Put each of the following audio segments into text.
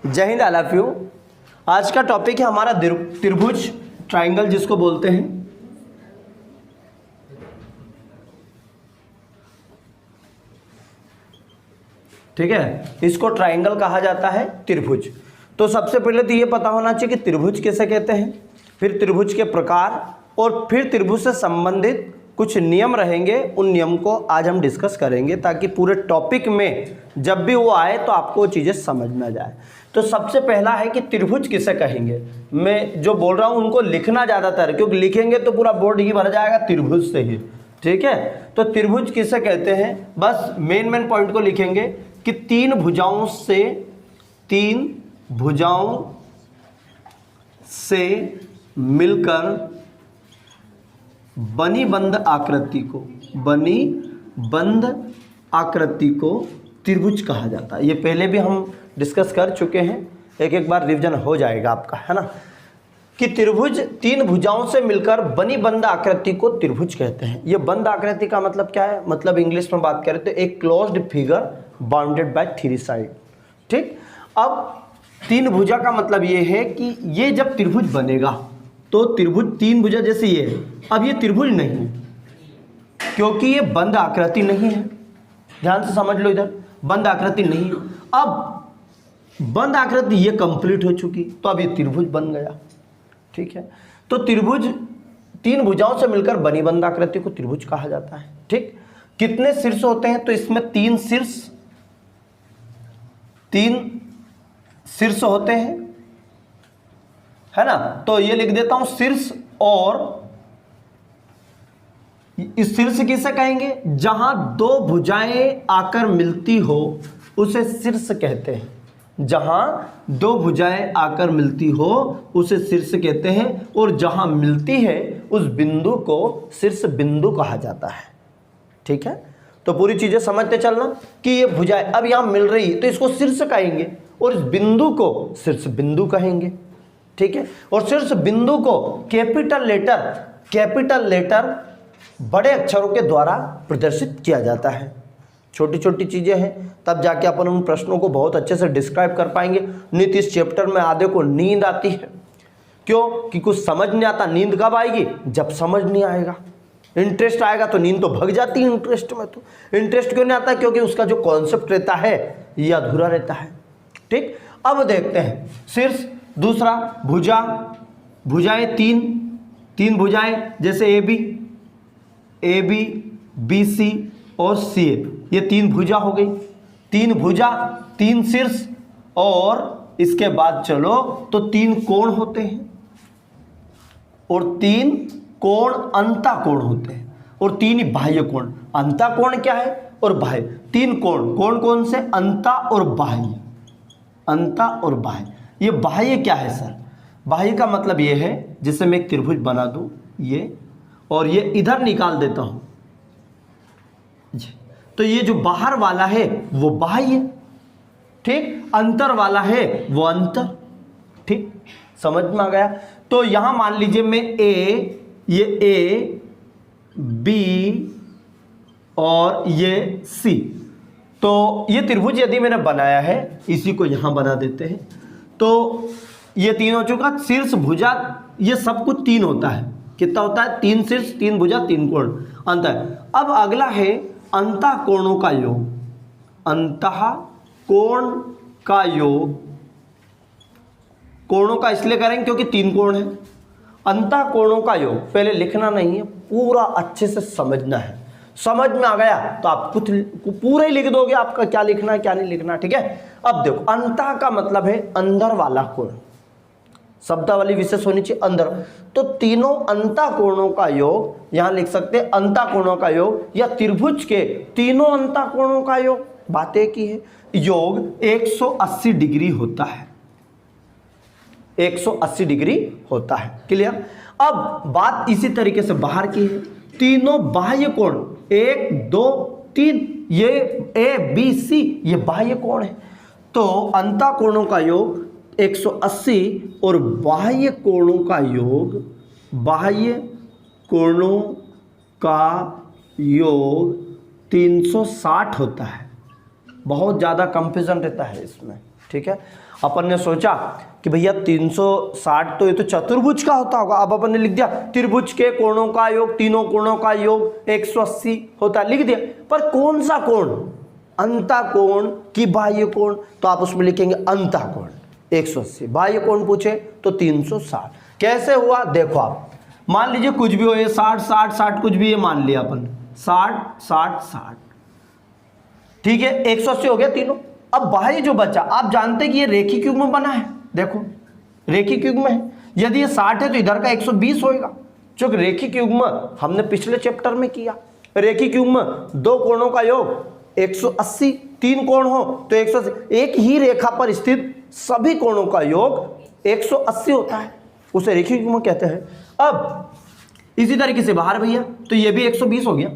जय Hind I love you. आज का टॉपिक है हमारा त्रिभुज, ट्राइंगल जिसको बोलते हैं। ठीक है, इसको ट्राइंगल कहा जाता है, त्रिभुज। तो सबसे पहले तो ये पता होना चाहिए कि त्रिभुज किसे कहते हैं, फिर त्रिभुज के प्रकार और फिर त्रिभुज से संबंधित कुछ नियम रहेंगे। उन नियम को आज हम डिस्कस करेंगे ताकि पूरे टॉपिक में जब भी वो आए तो आपको वो चीज़ें समझ में आ जाए। तो सबसे पहला है कि त्रिभुज किसे कहेंगे। मैं जो बोल रहा हूँ उनको लिखना ज़्यादातर, क्योंकि लिखेंगे तो पूरा बोर्ड ही भर जाएगा त्रिभुज से ही। ठीक है, तो त्रिभुज किसे कहते हैं, बस मेन पॉइंट को लिखेंगे कि तीन भुजाओं से मिलकर बनी बंद आकृति को त्रिभुज कहा जाता है। ये पहले भी हम डिस्कस कर चुके हैं, एक बार रिवीजन हो जाएगा आपका, है ना। कि त्रिभुज तीन भुजाओं से मिलकर बनी बंद आकृति को त्रिभुज कहते हैं। ये बंद आकृति का मतलब क्या है, मतलब इंग्लिश में बात करें तो एक closed figure bounded by three side. ठीक, अब तीन भुजा का मतलब ये है कि ये जब त्रिभुज बनेगा तो त्रिभुज तीन भुजा जैसे ये है। अब ये त्रिभुज नहीं है क्योंकि ये बंद आकृति नहीं है। ध्यान से समझ लो, इधर बंद आकृति नहीं है। अब बंद आकृति ये कंप्लीट हो चुकी तो अब ये त्रिभुज बन गया। ठीक है, तो त्रिभुज तीन भुजाओं से मिलकर बनी बंद आकृति को त्रिभुज कहा जाता है। ठीक, कितने शीर्ष होते हैं, तो इसमें तीन शीर्ष होते हैं, है ना। तो ये लिख देता हूं शीर्ष, और इस शीर्ष किसे कहेंगे, जहां दो भुजाएं आकर मिलती हो उसे शीर्ष कहते हैं। जहां दो भुजाएं आकर मिलती हो उसे शीर्ष कहते हैं, और जहां मिलती है उस बिंदु को शीर्ष बिंदु कहा जाता है। ठीक है, तो पूरी चीजें समझते चलना कि ये भुजाएं अब यहां मिल रही तो इसको शीर्ष कहेंगे और इस बिंदु को शीर्ष बिंदु कहेंगे। ठीक है, और शीर्ष बिंदु को कैपिटल लेटर बड़े अक्षरों के द्वारा प्रदर्शित किया जाता है। छोटी छोटी चीजें हैं, तब जाके अपन उन प्रश्नों को बहुत अच्छे से डिस्क्राइब कर पाएंगे। नहीं तो इस चैप्टर में आधे को नींद आती है। क्यों कि कुछ समझ नहीं आता। नींद कब आएगी, जब समझ नहीं आएगा। इंटरेस्ट आएगा तो नींद तो भग जाती है। इंटरेस्ट में तो इंटरेस्ट क्यों नहीं आता, क्योंकि उसका जो कॉन्सेप्ट रहता है ये अधूरा रहता है। ठीक, अब देखते हैं शीर्ष। दूसरा भुजाएं तीन भुजाएं जैसे ए बी बी सी और सी ए, ये तीन भुजा हो गई। तीन भुजा तीन शीर्ष, और इसके बाद चलो तो तीन कोण होते हैं, और तीन कोण अंतःकोण होते हैं, और तीन ही बाह्य कोण। अंतःकोण क्या है और बाह्य। तीन कोण, कौन से, अंतः और बाह्य। अंतः और बाह्य, ये बाह्य क्या है सर, बाह्य का मतलब ये है जिसे मैं एक त्रिभुज बना दूं ये, और ये इधर निकाल देता हूं जी, तो ये जो बाहर वाला है वो बाह्य। ठीक, अंतर वाला है वो अंतर। ठीक, समझ में आ गया। तो यहां मान लीजिए मैं ये ए बी और ये सी, तो ये त्रिभुज यदि मैंने बनाया है, इसी को यहां बना देते हैं। तो ये तीन हो चुका। शीर्ष भुजा ये सब कुछ तीन होता है। कितना होता है, तीन शीर्ष तीन भुजा तीन कोण अंतर। अब अगला है अंतःकोणों का योग। अंतःकोण का योग, कोणों का इसलिए करेंगे क्योंकि तीन कोण है। अंतःकोणों का योग पहले लिखना नहीं है, पूरा अच्छे से समझना है। समझ में आ गया तो आप कुछ पूरा ही लिख दोगे, आपका क्या लिखना है क्या नहीं लिखना। ठीक है, अब देखो अंतः का मतलब है अंदर वाला कोण, शब्दावली विशेष होनी चाहिए अंदर। तो तीनों अंतःकोणों का योग यहां लिख सकते हैं, अंतःकोणों का योग, या त्रिभुज के तीनों अंतःकोणों का योग। बात एक ही है, योग 180 डिग्री होता है। 180 डिग्री होता है। क्लियर। अब बात इसी तरीके से बाहर की है। तीनों बाह्य कोण 1 2 3, ये ए बी सी ये बाह्य कोण है। तो अंतःकोणों का योग 180 और बाह्य कोणों का योग 360 होता है। बहुत ज़्यादा कंफ्यूजन रहता है इसमें। ठीक है, अपन ने सोचा कि भैया 360 तो ये तो चतुर्भुज का होता होगा। अब अपन ने लिख दिया त्रिभुज के कोणों का योग, तीनों कोणों का योग 180 होता है, लिख दिया। पर कौन सा कोण, अंतःकोण कि बाह्य कोण, तो आप उसमें लिखेंगे अंतःकोण 180, बाह्य कोण पूछे तो 360। कैसे हुआ देखो, आप मान लीजिए कुछ भी हो, ये 60 60 60 कुछ भी, ये मान लिया अपन 60 60 60, ठीक है, 180 हो गया तीनों। अब बाह्य जो बचा, आप जानते हैं कि ये रेखिक युग्म बना है, देखो रेखिक युग्म है, यदि ये 60 है तो इधर का 120 होएगा, क्योंकि रेखिक युग्म हमने पिछले चैप्टर में किया। रेखिक युग्म दो कोणों का योग 180, तीन कोण हो तो 180, एक ही रेखा पर स्थित सभी कोणों का योग 180 होता है, उसे रेखिक युग्म कहते हैं। अब इसी तरीके से बाहर भैया तो ये भी 120 हो गया,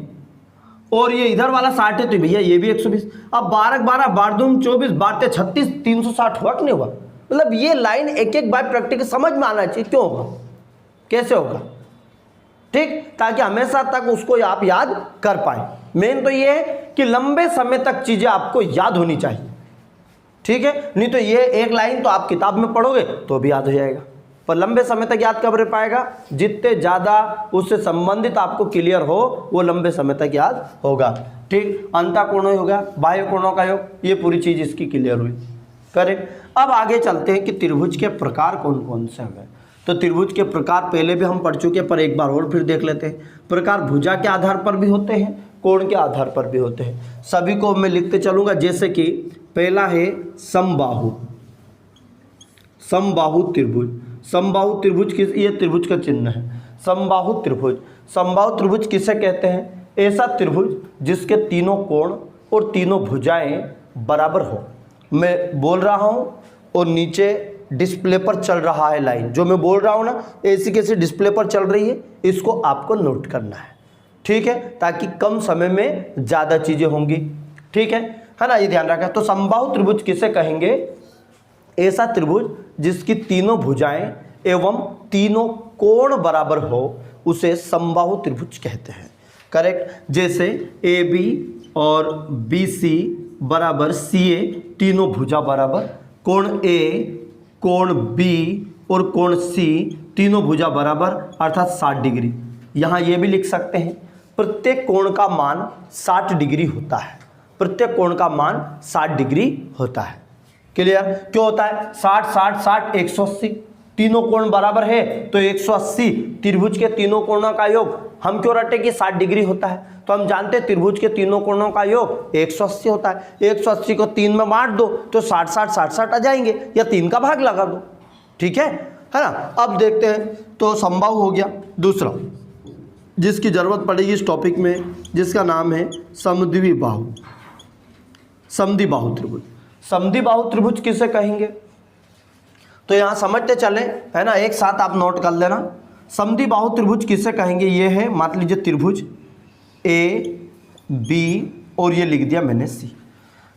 और ये इधर वाला 60 है तो भैया ये भी 120। अब 12 12 12 दूम 24 12 36 360 हुआ कि नहीं हुआ? मतलब ये लाइन एक एक बार प्रैक्टिकल समझ में आना चाहिए, क्यों होगा, कैसे होगा, ठीक, ताकि हमेशा तक उसको आप याद कर पाए। मेन तो ये है कि लंबे समय तक चीजें आपको याद होनी चाहिए, ठीक है, नहीं तो ये एक लाइन तो आप किताब में पढ़ोगे तो भी याद हो जाएगा, पर लंबे समय तक याद कब रह पाएगा, जितने ज़्यादा उससे संबंधित आपको क्लियर हो वो लंबे समय तक याद होगा, ठीक। अंतःकोण हो गया, बाह्य कोणों का योग, ये पूरी चीज़ इसकी क्लियर हुई, करेक्ट। अब आगे चलते हैं कि त्रिभुज के प्रकार कौन कौन से हैं। तो त्रिभुज के प्रकार पहले भी हम पढ़ चुके हैं, पर एक बार और फिर देख लेते हैं। प्रकार भुजा के आधार पर भी होते हैं, कोण के आधार पर भी होते हैं, सभी को मैं लिखते चलूँगा। जैसे कि पहला है समबाहु, समबाहु त्रिभुज, समबाहु त्रिभुज किस, ये त्रिभुज का चिन्ह है, समबाहु त्रिभुज। समबाहु त्रिभुज किसे कहते हैं? ऐसा त्रिभुज जिसके तीनों कोण और तीनों भुजाएं बराबर हो। मैं बोल रहा हूं और नीचे डिस्प्ले पर चल रहा है लाइन, जो मैं बोल रहा हूं ना ऐसी कैसे डिस्प्ले पर चल रही है, इसको आपको नोट करना है, ठीक है, ताकि कम समय में ज़्यादा चीज़ें होंगी, ठीक है ना, ये ध्यान रखा। तो समबाहु त्रिभुज किसे कहेंगे? ऐसा त्रिभुज जिसकी तीनों भुजाएं एवं तीनों कोण बराबर हो उसे समबाहु त्रिभुज कहते हैं, करेक्ट। जैसे AB और BC बराबर CA, तीनों भुजा बराबर, कोण A, कोण B और कोण C तीनों भुजा बराबर अर्थात 60 डिग्री। यहाँ ये भी लिख सकते हैं प्रत्येक कोण का मान 60 डिग्री होता है, प्रत्येक कोण का मान 60 डिग्री होता है, क्लियर। क्यों होता है? 60 60 60 180, तीनों कोण बराबर है तो 180, त्रिभुज के तीनों कोणों का योग हम क्यों रटे कि 60 डिग्री होता है, तो हम जानते हैं त्रिभुज के तीनों कोणों का योग 180 होता है। 180 को 3 में बांट दो तो 60 60 60 60 आ जाएंगे, या 3 का भाग लगा दो, ठीक है ना। अब देखते हैं, तो समबाहु हो गया। दूसरा जिसकी जरूरत पड़ेगी इस टॉपिक में, जिसका नाम है समद्विबाहु, समद्विबाहु त्रिभुज। समद्विबाहु त्रिभुज किसे कहेंगे? तो यहाँ समझते चले, है ना, एक साथ आप नोट कर लेना। समद्विबाहु त्रिभुज किसे कहेंगे? ये है, मान लीजिए त्रिभुज AB और ये लिख दिया मैंने C।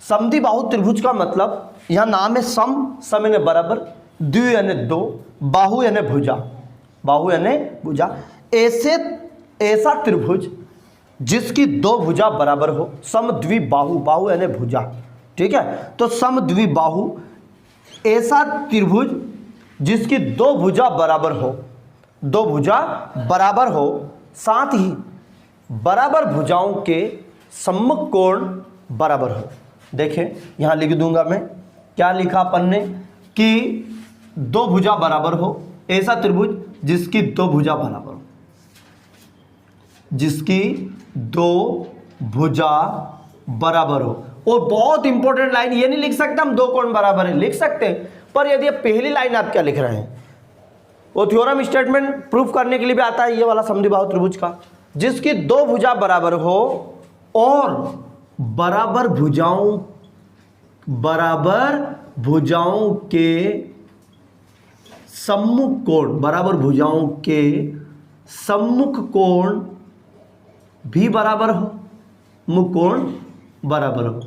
समद्विबाहु त्रिभुज का मतलब, यहाँ नाम है सम यानी बराबर, द्वि यानी दो, बाहु यानी भुजा, बाहु यानी भुजा। ऐसा त्रिभुज जिसकी दो भुजा बराबर हो, समद्विबाहु, बाहु यानी भुजा, ठीक है। तो समद्विबाहु ऐसा त्रिभुज जिसकी दो भुजा बराबर हो, दो भुजा बराबर हो, साथ ही बराबर भुजाओं के सम्मुख कोण बराबर हो। देखें यहां लिख दूंगा मैं, क्या लिखा अपन ने कि दो भुजा बराबर हो, ऐसा त्रिभुज जिसकी दो भुजा बराबर हो, जिसकी दो भुजा बराबर हो। और बहुत इंपॉर्टेंट लाइन, ये नहीं लिख सकते हम दो कोण बराबर है, लिख सकते हैं, पर यदि पहली लाइन आप क्या लिख रहे हैं, वो थ्योरम स्टेटमेंट प्रूफ करने के लिए भी आता है, ये वाला समद्विबाहु त्रिभुज का, जिसकी दो भुजा बराबर हो और बराबर भुजाओं के सम्मुख कोण, बराबर भुजाओं के सम्मुख कोण भी बराबर हो, मुख कोण बराबर हो।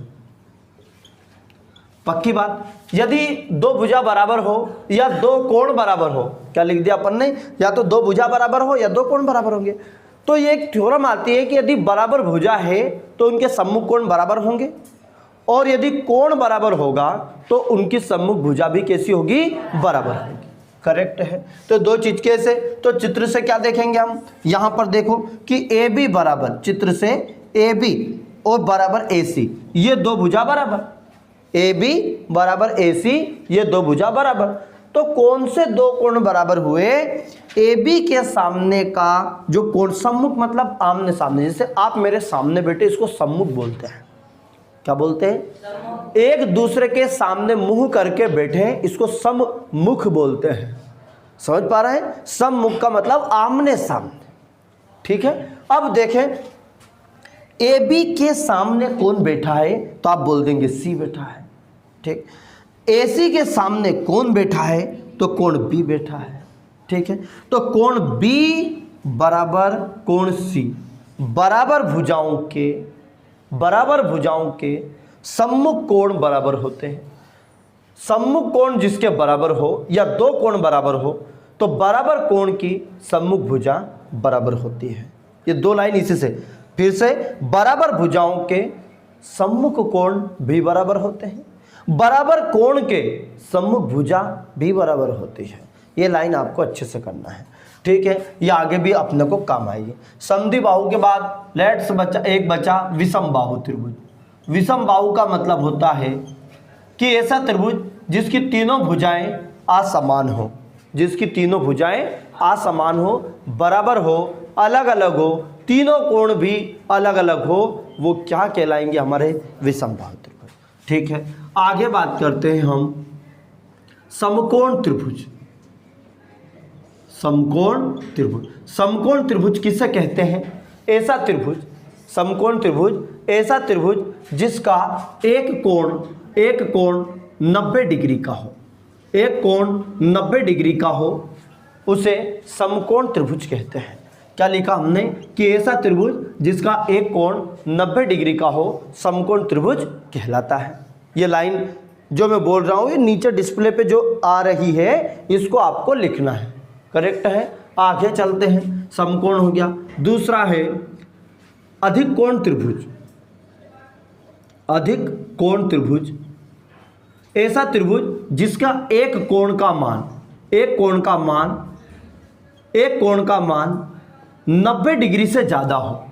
पक्की बात। यदि दो भुजा बराबर हो या दो कोण बराबर हो, क्या लिख दिया अपन ने, या तो दो भुजा बराबर हो या दो कोण बराबर होंगे, तो ये एक थ्योरम आती है कि यदि बराबर भुजा है तो उनके सम्मुख कोण बराबर होंगे, और यदि कोण बराबर होगा तो उनकी सम्मुख भुजा भी कैसी होगी, बराबर होगी। करेक्ट है। तो दो चीज कैसे, तो चित्र से क्या देखेंगे हम, यहां पर देखो कि ए बी बराबर, चित्र से ए बी और बराबर ए सी, ये दो भुजा बराबर, ए बी बराबर ए सी, ये दो भुजा बराबर। तो कौन से दो कोण बराबर हुए, ए बी के सामने का जो कोण, सम्मुख मतलब आमने सामने, जैसे आप मेरे सामने बैठे, इसको सम्मुख बोलते हैं। क्या बोलते हैं, एक दूसरे के सामने मुंह करके बैठे, इसको सम्मुख बोलते हैं। समझ पा रहे हैं, सम्मुख का मतलब आमने सामने। ठीक है, अब देखें ए बी के सामने कौन बैठा है, तो आप बोल देंगे सी बैठा है। ठीक, ए सी के सामने कौन बैठा है, तो कोण बी बैठा है। ठीक है, तो कोण बी बराबर कोण सी, बराबर भुजाओं के सम्मुख कोण बराबर होते हैं। सम्मुख कोण जिसके बराबर हो या दो कोण बराबर हो तो बराबर कोण की सम्मुख भुजा बराबर होती है। ये दो लाइन इसी से, फिर से, बराबर भुजाओं के सम्मुख कोण भी बराबर होते हैं, बराबर कोण के सम्मुख भुजा भी बराबर होती है। ये लाइन आपको अच्छे से करना है। ठीक है, ये आगे भी अपने को काम आएगी। समद्वि बाहु के बाद लेट्स एक बचा विषम बाहु त्रिभुज। विषम बाहु का मतलब होता है कि ऐसा त्रिभुज जिसकी तीनों भुजाएं असमान हो, जिसकी तीनों भुजाएं असमान हो, बराबर हो, अलग अलग हो, तीनों कोण भी अलग अलग हो, वो क्या कहलाएंगे, हमारे विषम बाहु त्रिभुज। ठीक है, आगे बात करते हैं हम समकोण त्रिभुज। समकोण त्रिभुज, समकोण त्रिभुज किसे कहते हैं, ऐसा त्रिभुज, समकोण त्रिभुज ऐसा त्रिभुज जिसका एक कोण 90 डिग्री का हो, एक कोण 90 डिग्री का हो, उसे समकोण त्रिभुज कहते हैं। क्या लिखा हमने कि ऐसा त्रिभुज जिसका एक कोण 90 डिग्री का हो, समकोण त्रिभुज कहलाता है। ये लाइन जो मैं बोल रहा हूँ, ये नीचे डिस्प्ले पे जो आ रही है, इसको आपको लिखना है। करेक्ट है, आगे चलते हैं। समकोण हो गया, दूसरा है अधिक कोण त्रिभुज। अधिक कोण त्रिभुज ऐसा त्रिभुज जिसका एक कोण का मान 90 डिग्री से ज्यादा हो।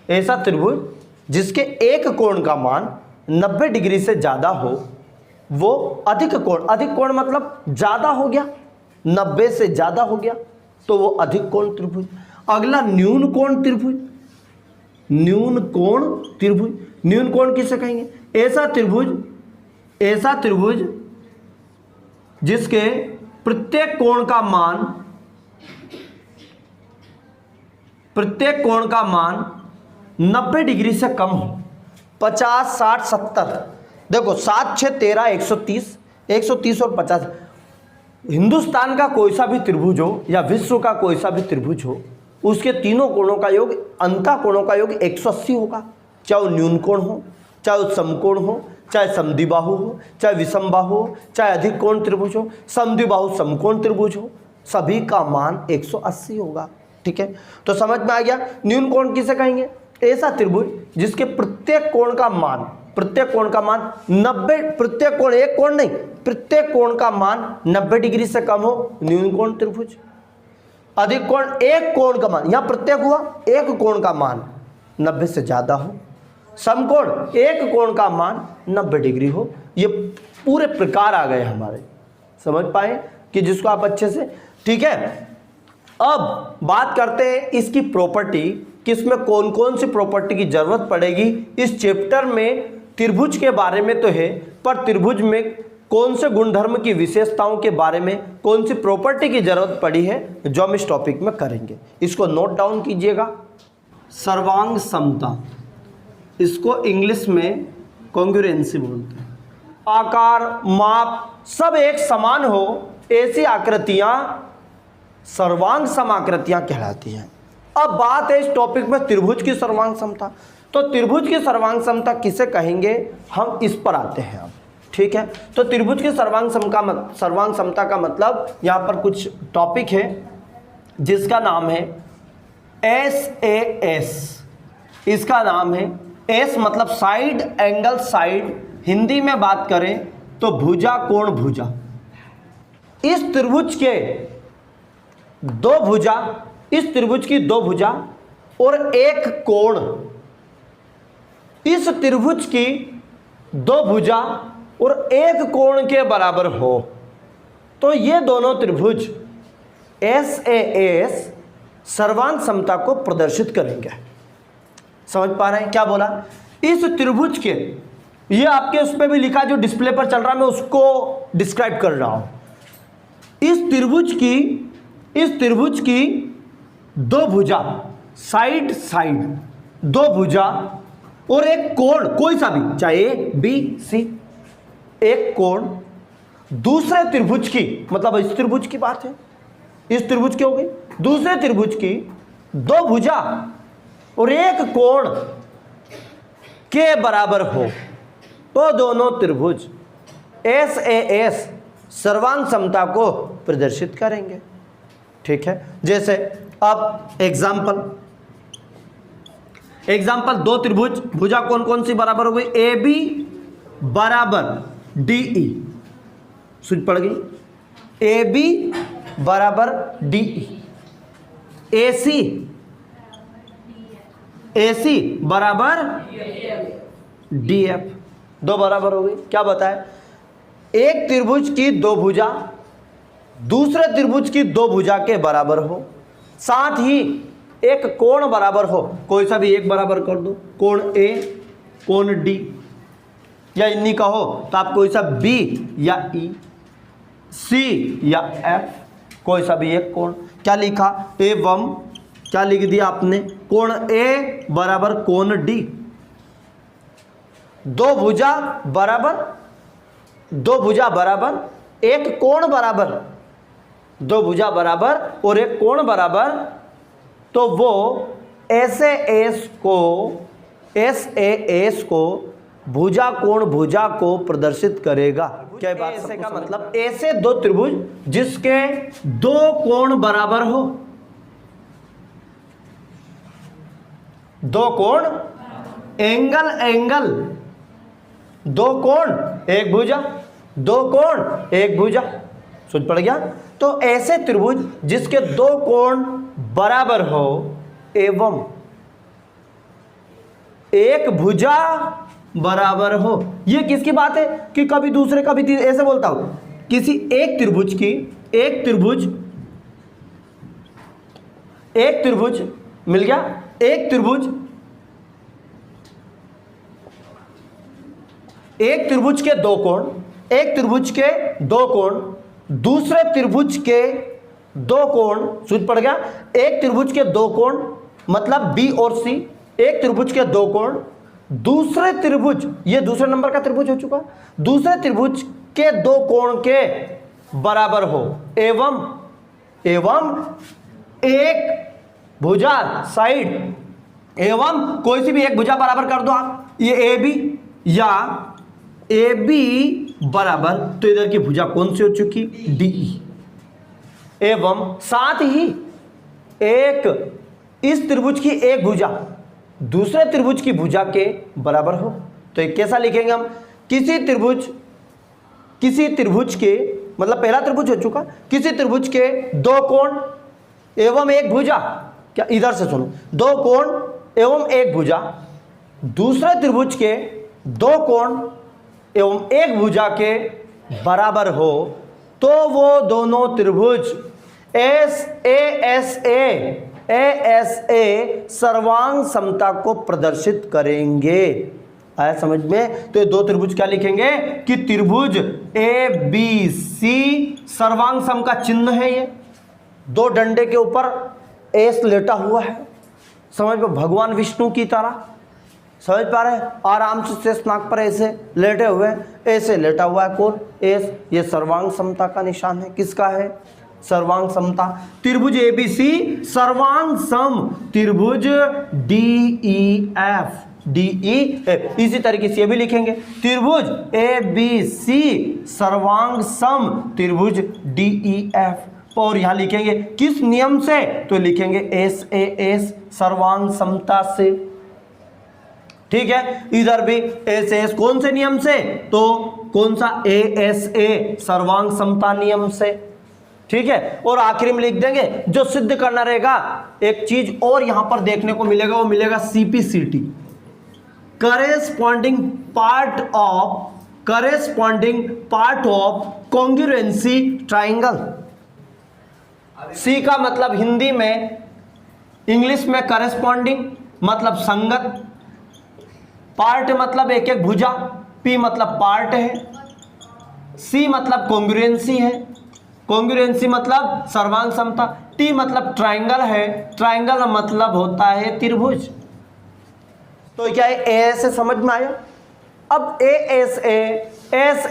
ऐसा त्रिभुज जिसके एक कोण का मान 90 डिग्री से ज्यादा हो, वो अधिक कोण मतलब ज्यादा हो गया, 90 से ज्यादा हो गया, तो वो अधिक कोण त्रिभुज। अगला न्यून कोण त्रिभुज। न्यून कोण किसे कहेंगे, ऐसा त्रिभुज जिसके प्रत्येक कोण का मान 90 डिग्री से कम हो। 50, 60, 70, देखो 7, 6, 13, 130 और 50। हिंदुस्तान का कोई सा भी त्रिभुज हो या विश्व का कोई सा भी त्रिभुज हो, उसके तीनों कोणों का योग, अंतः कोणों का योग 180 होगा। चाहे वो न्यून कोण हो, चाहे वो समकोण हो, चाहे समद्विबाहु हो, चाहे विषम बाहु हो, चाहे अधिक कोण त्रिभुज हो, समद्विबाहु समकोण त्रिभुज हो, सभी का मान 180 होगा। ठीक है, तो समझ में आ गया। न्यून कोण किसे कहेंगे, ऐसा त्रिभुज जिसके प्रत्येक कोण का मान 90, प्रत्येक कोण, एक कोण नहीं, प्रत्येक कोण का मान 90 डिग्री से कम हो, न्यून कोण त्रिभुज। अधिक कोण, एक कोण का मान, यहां प्रत्येक हुआ, एक कोण का मान 90 से ज्यादा हो। समकोण, एक कोण का मान 90 डिग्री हो। ये पूरे प्रकार आ गए हमारे, समझ पाए कि जिसको आप अच्छे से। ठीक है, अब बात करते हैं इसकी प्रॉपर्टी, किसमें कौन कौन सी प्रॉपर्टी की जरूरत पड़ेगी। इस चैप्टर में त्रिभुज के बारे में तो है, पर त्रिभुज में कौन से गुणधर्म की विशेषताओं के बारे में, कौन सी प्रॉपर्टी की जरूरत पड़ी है, जो हम इस टॉपिक में करेंगे। इसको नोट डाउन कीजिएगा। सर्वांग समता, इसको इंग्लिश में कॉन्ग्रुएंसी बोलते हैं। आकार, माप सब एक समान हो, ऐसी आकृतियां सर्वांग समाकृतियां कहलाती हैं। अब बात है इस टॉपिक में त्रिभुज की सर्वांग समता। तो त्रिभुज की सर्वांग समता किसे कहेंगे, हम इस पर आते हैं अब। ठीक है, तो त्रिभुज की सर्वांग समता का मतलब, यहां पर कुछ टॉपिक है जिसका नाम है SAS, इसका नाम है एस मतलब साइड, एंगल साइड, हिंदी में बात करें तो भुजा कोण भुजा। इस त्रिभुज के दो भुजा, इस त्रिभुज की दो भुजा और एक कोण, इस त्रिभुज की दो भुजा और एक कोण के बराबर हो तो ये दोनों त्रिभुज एस ए एस सर्वांग समता को प्रदर्शित करेंगे। समझ पा रहे हैं क्या बोला? इस त्रिभुज के, ये आपके उस पर भी लिखा जो डिस्प्ले पर चल रहा है, मैं उसको डिस्क्राइब कर रहा हूं। इस त्रिभुज की दो भुजा, साइड साइड दो भुजा और एक कोण, कोई सा भी, चाहे ए बी सी, एक कोण दूसरे त्रिभुज की, मतलब इस त्रिभुज की बात है, इस त्रिभुज की हो गई, दूसरे त्रिभुज की दो भुजा और एक कोण के बराबर हो तो दोनों त्रिभुज एस ए एस सर्वांग समता को प्रदर्शित करेंगे। ठीक है, जैसे अब एग्जाम्पल, दो त्रिभुज, भुजा कौन कौन सी बराबर हो गई? ए बी बराबर डी ई, सूझ पड़ गई? ए बी बराबर डी ई, ए सी बराबर डी एफ, दो बराबर हो गई। क्या बताए? एक त्रिभुज की दो भुजा दूसरे त्रिभुज की दो भुजा के बराबर हो, साथ ही एक कोण बराबर हो, कोई सा भी एक बराबर कर दो, कोण ए, कोण डी, या इन्हीं का हो तो आप कोई सा बी या ई, सी या एफ, कोई सा भी एक कोण। क्या लिखा? एवं, क्या लिख दिया आपने? कोण ए बराबर कोण डी, दो भुजा बराबर एक कोण बराबर, दो भुजा बराबर और एक कोण बराबर, तो वो एस ए एस को भुजा कोण भुजा को प्रदर्शित करेगा। क्या बात? ऐसे का मतलब ऐसे दो त्रिभुज जिसके दो कोण बराबर हो, दो कोण एंगल, दो कोण एक भुजा, दो कोण एक भुजा, समझ पड़ गया? तो ऐसे त्रिभुज जिसके दो कोण बराबर हो एवं एक भुजा बराबर हो। ये किसकी बात है? कि कभी दूसरे कभी ऐसे बोलता हूं, किसी एक त्रिभुज की, एक त्रिभुज मिल गया, एक त्रिभुज के दो कोण, एक त्रिभुज के दो कोण दूसरे त्रिभुज के दो कोण, सूझ पड़ गया? एक त्रिभुज के दो कोण मतलब बी और सी, एक त्रिभुज के दो कोण दूसरे त्रिभुज, ये दूसरे नंबर का त्रिभुज हो चुका, दूसरे त्रिभुज के दो कोण के बराबर हो एवं एक भुजा साइड, एवं कोई सी भी एक भुजा बराबर कर दो आप, ये ए बी या ए बी बराबर, तो इधर की भुजा कौन सी हो चुकी? डी ई, एवं साथ ही एक इस त्रिभुज की एक भुजा दूसरे त्रिभुज की भुजा के बराबर हो। तो ये कैसा लिखेंगे हम? किसी त्रिभुज के, मतलब पहला त्रिभुज हो चुका, किसी त्रिभुज के दो कोण एवं एक भुजा, क्या इधर से सुनो, दो कोण एवं एक भुजा दूसरे त्रिभुज के दो कोण एवं एक भुजा के बराबर हो तो वो दोनों त्रिभुज एस ए सर्वांग समता को प्रदर्शित करेंगे। आया समझ में? तो ये दो त्रिभुज क्या लिखेंगे कि त्रिभुज ए बी सी सर्वांग सम का चिन्ह है, ये दो डंडे के ऊपर एस लेटा हुआ है, समझ में? भगवान विष्णु की तरह, समझ पा रहे हैं? आराम से शेष नाग पर ऐसे लेटे हुए, ऐसे लेटा हुआ है कौन? एस। ये सर्वांग समता का निशान है, किसका है? सर्वांग समता। त्रिभुज एबीसी सर्वांग सम त्रिभुज DEF, इसी तरीके से ये भी लिखेंगे, त्रिभुज ABC सर्वांग सम त्रिभुज DEF। और यहां लिखेंगे किस नियम से? तो लिखेंगे SAS सर्वांग समता से। ठीक है, इधर भी एस एस, कौन से नियम से? तो कौन सा? ए एस ए, सर्वांग समता नियम से। ठीक है, और आखिरी में लिख देंगे जो सिद्ध करना रहेगा। एक चीज और यहां पर देखने को मिलेगा, वो मिलेगा CPCT, corresponding part of congruency triangle. C का मतलब हिंदी में, इंग्लिश में करेस्पॉन्डिंग मतलब संगत, पार्ट मतलब एक एक भुजा, पी मतलब पार्ट है, सी मतलब कॉन्ग्रुएंसी है, कॉन्ग्रुएंसी मतलब सर्वांग समता, टी मतलब ट्राइंगल है, ट्राइंगल मतलब होता है त्रिभुज। तो क्या है? ए से समझ में आया। अब ए एस एस,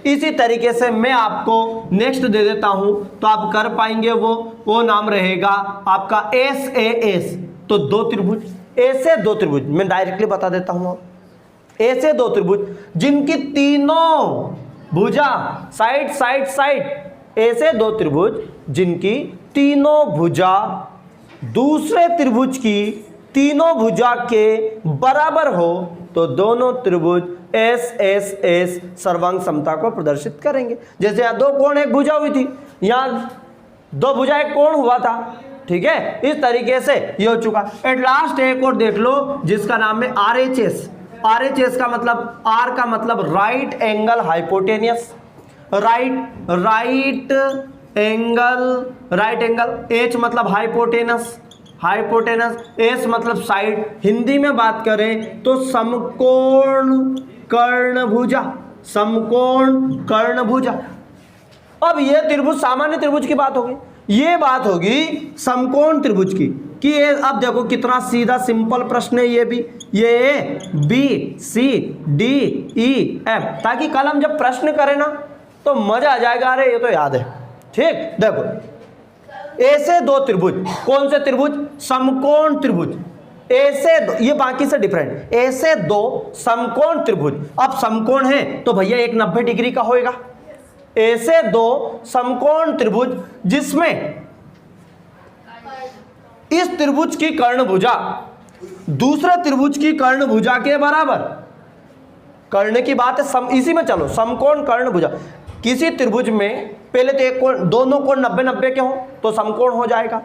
इसी तरीके से मैं आपको नेक्स्ट दे देता हूं तो आप कर पाएंगे। वो नाम रहेगा आपका एस ए एस। तो दो त्रिभुज, ऐसे दो त्रिभुज, मैं डायरेक्टली बता देता हूं। ऐसे दो त्रिभुज जिनकी तीनों भुजा साइड साइड साइड, ऐसे दो त्रिभुज जिनकी तीनों भुजा दूसरे त्रिभुज की तीनों भुजा के बराबर हो, तो दोनों त्रिभुज एस एस एस सर्वांग समता को प्रदर्शित करेंगे। जैसे यहां दो कोण एक भुजा हुई थी, यहां दो भुजा एक कोण हुआ था। ठीक है, इस तरीके से ये हो चुका। एट लास्ट एक और देख लो जिसका नाम है आरएचएस। आरएचएस का मतलब, आर का मतलब right angle hypotenuse, right angle, H मतलब हाइपोटेनस, एस मतलब साइड। हिंदी में बात करें तो समकोण कर्ण भुजा। अब ये त्रिभुज सामान्य त्रिभुज की बात होगी, ये बात होगी समकोण त्रिभुज की। कि ये अब देखो कितना सीधा सिंपल प्रश्न है ये भी, ये A B C D E F, ताकि कल हम जब प्रश्न करें ना तो मजा आ जाएगा। अरे ये तो याद है। ठीक, देखो ऐसे दो त्रिभुज, कौन से त्रिभुज? समकोण त्रिभुज। ऐसे दो, ये बाकी से डिफरेंट, ऐसे दो समकोण त्रिभुज। अब समकोण है तो भैया एक 90 डिग्री का होएगा। ऐसे दो समकोण त्रिभुज जिसमें इस त्रिभुज की कर्ण भुजा दूसरे त्रिभुज की कर्ण भुजा के बराबर, कर्ण की बात है इसी में चलो, समकोण कर्ण भुजा। किसी त्रिभुज में पहले तो एक कोण, दोनों कोण 90-90 के हो तो समकोण हो जाएगा।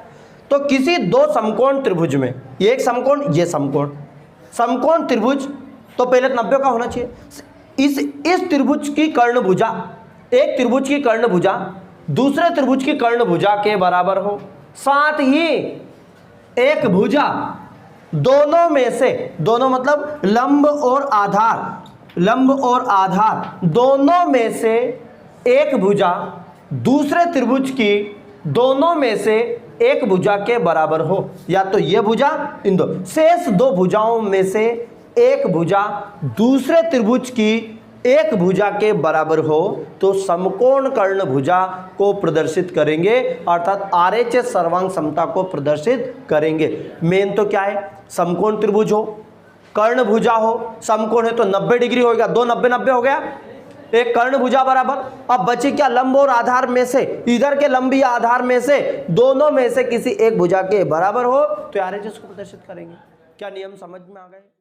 तो किसी दो समकोण त्रिभुज में, ये एक समकोण, ये समकोण त्रिभुज, तो पहले 90 का होना चाहिए। इस त्रिभुज की कर्ण भुजा, एक त्रिभुज की कर्ण भुजा दूसरे त्रिभुज की कर्ण भुजा के बराबर हो, साथ ही एक भुजा दोनों में से, दोनों मतलब लंब और आधार दोनों में से एक भुजा दूसरे त्रिभुज की दोनों में से एक भुजा के बराबर हो, या तो ये भुजा, इन दो शेष दो भुजाओं में से एक भुजा दूसरे त्रिभुज की एक भुजा के बराबर हो, तो समकोण कर्ण भुजा को प्रदर्शित करेंगे, अर्थात आरएचएस सर्वांग समता को प्रदर्शित करेंगे। मेन तो क्या है? समकोण त्रिभुज हो, कर्ण भुजा हो, समकोण है तो 90 डिग्री होगा, दो 90-90 हो गया, एक कर्ण भुजा बराबर। अब बची क्या? लंब और आधार में से, इधर के लंब या आधार में से दोनों में से किसी एक भुजा के बराबर हो तो आरएचएस को प्रदर्शित करेंगे। क्या नियम समझ में आ गए?